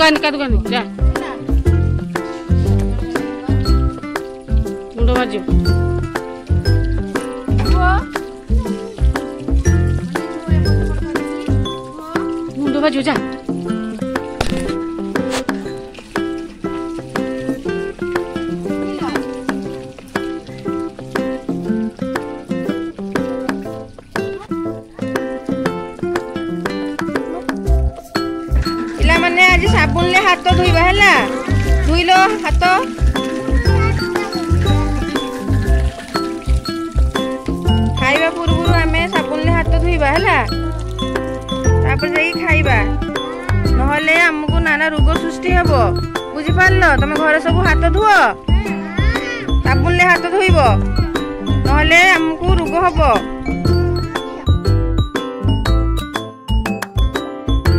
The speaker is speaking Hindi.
दुकान जा मुंड भाज मुंड भाजू जा मैंने आज साबुन ले हाथ धोइबा हैला धुई लो हाथ खाइबा पूर्व आम साबुन ले हाथ धोइबा हैला तापर जाई खाइबा नहले हमको नाना रोग सृष्टि हेबो बुझी पारलो तुम घर सब हाथ धुओ साबुन ले हाथ धोइबो नहले हमको रोग हेबो।